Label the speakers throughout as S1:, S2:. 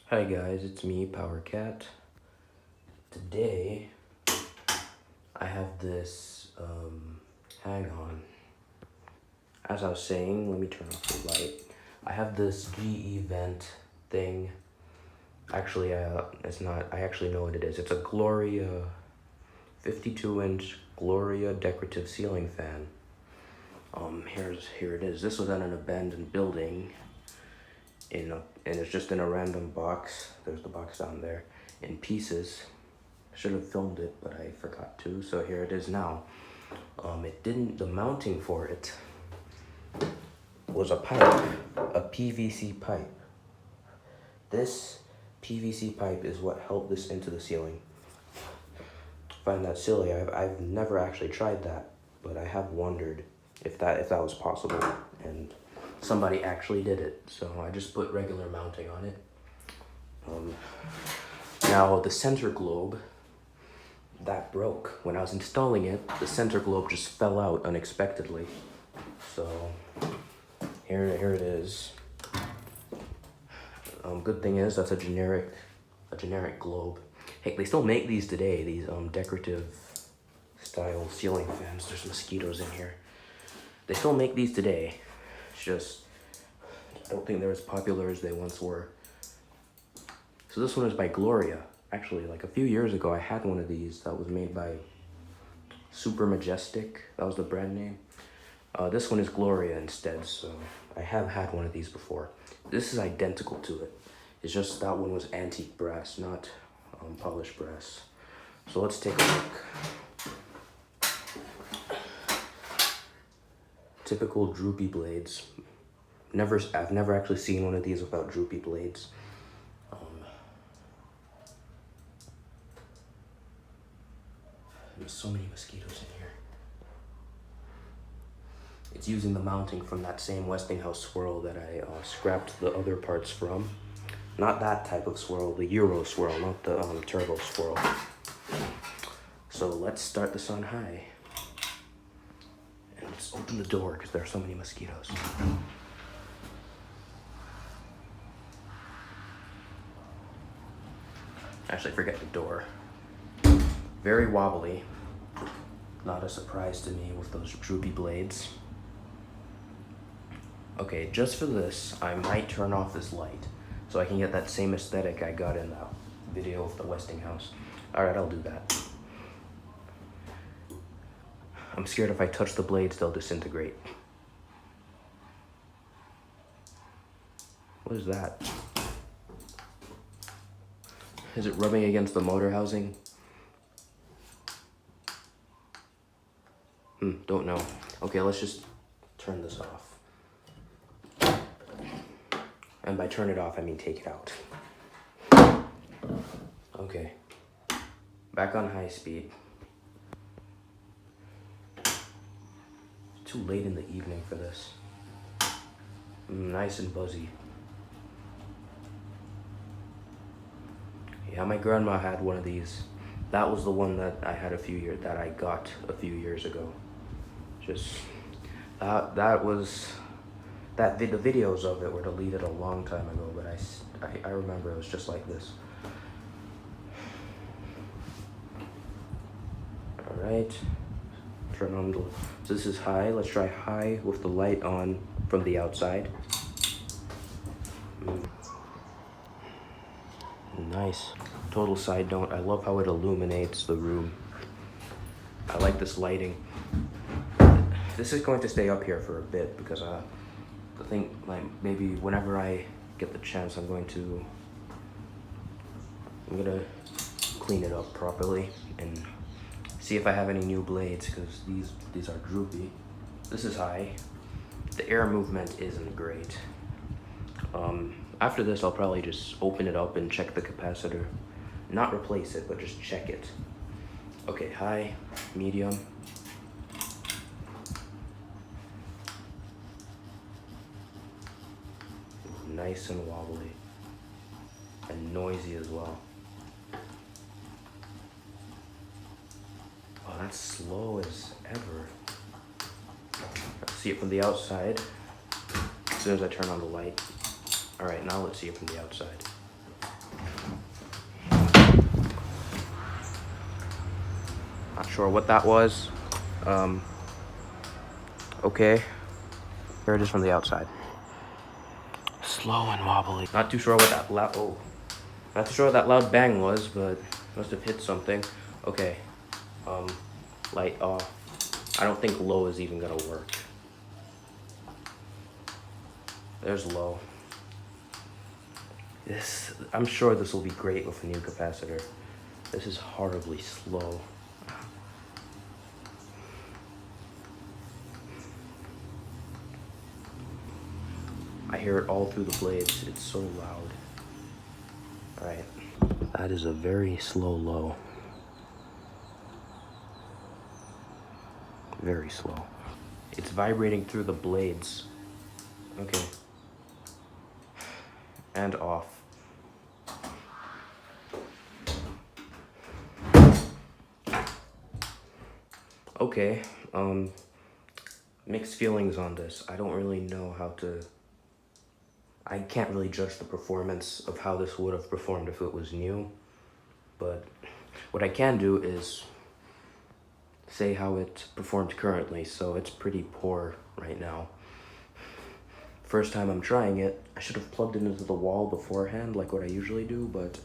S1: Hi guys, it's me, Power Cat. Today, I have this, hang on. As I was saying, let me turn off the light. I have this GE vent thing. Actually, it's not, I actually know what it is. It's a Gloria 52-inch Gloria decorative ceiling fan. Here it is. This was at an abandoned building and it's just in a random box. There's the box down there in pieces. I should have filmed it, but I forgot to. So here it is now. The mounting for it was a pipe, a PVC pipe. This PVC pipe is what held this into the ceiling. I find that silly. I've never actually tried that, but I have wondered if that was possible, and somebody actually did it. So I just put regular mounting on it. Now the center globe, that broke. When I was installing it, the center globe just fell out unexpectedly. So here it is. Good thing is that's a generic globe. Heck, they still make these today, these decorative style ceiling fans. There's mosquitoes in here. They still make these today. It's just, I don't think they're as popular as they once were. So this one is by Gloria. Actually, like a few years ago, I had one of these that was made by Super Majestic. That was the brand name. This one is Gloria instead, so I have had one of these before. This is identical to it. It's just that one was antique brass, not polished brass. So let's take a look. Typical droopy blades. I've never actually seen one of these without droopy blades. There's so many mosquitoes in here. It's using the mounting from that same Westinghouse swirl that I scrapped the other parts from. Not that type of swirl, the Euro swirl, not the turbo swirl. So let's start this on high. And let's open the door because there are so many mosquitoes. Actually, forget the door. Very wobbly. Not a surprise to me with those droopy blades. Okay, just for this, I might turn off this light so I can get that same aesthetic I got in that video of the Westinghouse. Alright, I'll do that. I'm scared if I touch the blades, they'll disintegrate. What is that? Is it rubbing against the motor housing? Don't know. Okay, let's just turn this off. And by turn it off, I mean take it out. Okay. Back on high speed. It's too late in the evening for this. Nice and buzzy. Yeah, my grandma had one of these. That was the one that I got a few years ago. Just the videos of it were deleted a long time ago, but I remember it was just like this. All right, turn on the. So this is high. Let's try high with the light on from the outside. Nice. Total side note, I love how it illuminates the room. I like this lighting. This is going to stay up here for a bit because I think like maybe whenever I get the chance, I'm gonna clean it up properly and see if I have any new blades because these are droopy. This is high. The air movement isn't great. After this, I'll probably just open it up and check the capacitor. Not replace it, but just check it. Okay, high, medium. Nice and wobbly. And noisy as well. Oh, that's slow as ever. Let's see it from the outside. As soon as I turn on the light. All right, now let's see it from the outside. sure what that was. Okay. Here it is from the outside. Slow and wobbly. Not too sure what that not too sure what that loud bang was, but must have hit something. Okay. Light off. I don't think low is even gonna work. There's low. I'm sure this will be great with a new capacitor. This is horribly slow. I hear it all through the blades. It's so loud. All right. That is a very slow low. Very slow. It's vibrating through the blades. Okay. And off. Okay, mixed feelings on this. I don't really know how to... I can't really judge the performance of how this would have performed if it was new, but what I can do is say how it performed currently, so it's pretty poor right now. First time I'm trying it, I should have plugged it into the wall beforehand like what I usually do, but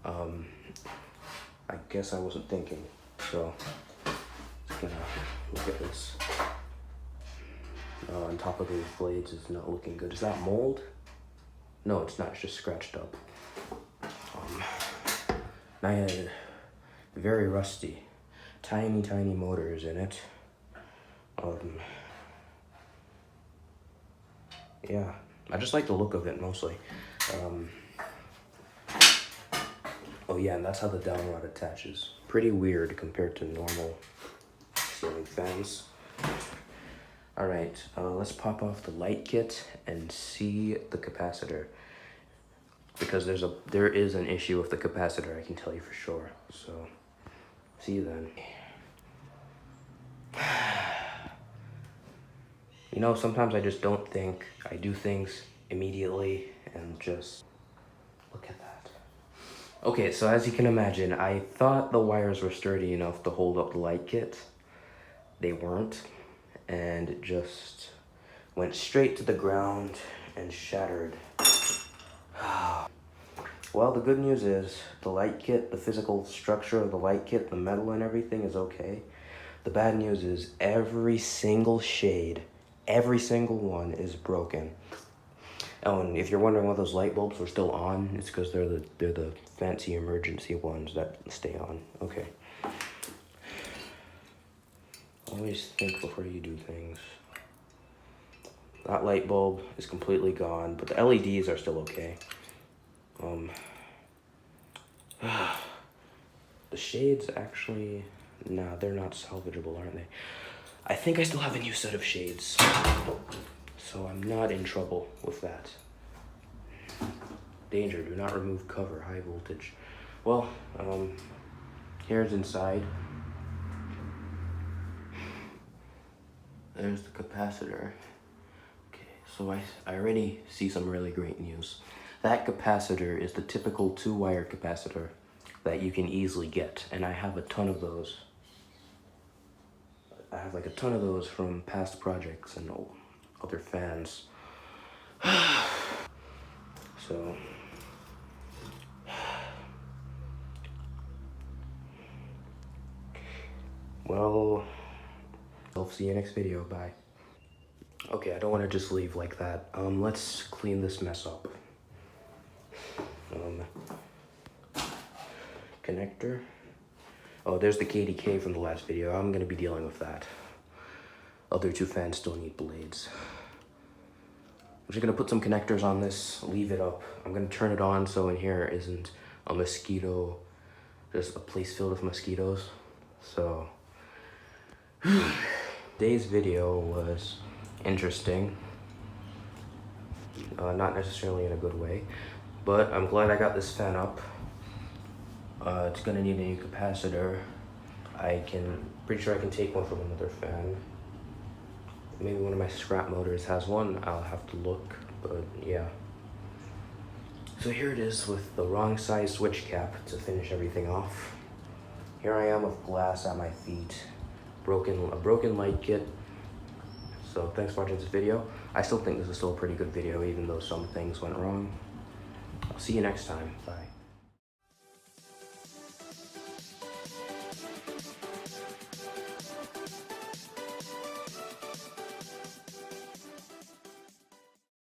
S1: I guess I wasn't thinking, so just gonna look at this. On top of these blades is not looking good. Is that mold? No, it's not, it's just scratched up. Very rusty. Tiny, tiny motors in it. Yeah, I just like the look of it mostly. Oh yeah, and that's how the down rod attaches. Pretty weird compared to normal ceiling fans. All right, let's pop off the light kit and see the capacitor. Because there is an issue with the capacitor, I can tell you for sure. So, see you then. You know, sometimes I just don't think. I do things immediately and just look at that. Okay, so as you can imagine, I thought the wires were sturdy enough to hold up the light kit. They weren't, and it just went straight to the ground and shattered. Well, the good news is the light kit, the physical structure of the light kit, the metal and everything is okay. The bad news is every single shade, every single one is broken. Oh, and if you're wondering why those light bulbs are still on, it's because they're the fancy emergency ones that stay on. Okay. Always think before you do things. That light bulb is completely gone, but the LEDs are still okay. The shades actually, nah, they're not salvageable, aren't they? I think I still have a new set of shades, so I'm not in trouble with that. Danger, do not remove cover, high voltage. Well, here's inside. There's the capacitor. Okay, so I already see some really great news. That capacitor is the typical 2-wire capacitor that you can easily get, and I have a ton of those. I have like a ton of those from past projects and other fans. So, well, I'll see you next video, bye. Okay, I don't want to just leave like that. Let's clean this mess up. Connector. Oh, there's the KDK from the last video. I'm gonna be dealing with that. Other 2 fans still need blades. I'm just gonna put some connectors on this, leave it up. I'm gonna turn it on so in here isn't a mosquito, just a place filled with mosquitoes. So, today's video was interesting. Not necessarily in a good way, but I'm glad I got this fan up. It's gonna need a new capacitor. Pretty sure I can take one from another fan. Maybe one of my scrap motors has one. I'll have to look, but yeah. So here it is with the wrong size switch cap to finish everything off. Here I am with glass at my feet, a broken light kit. So thanks for watching this video. I still think this is still a pretty good video, even though some things went wrong. I'll see you next time. Bye.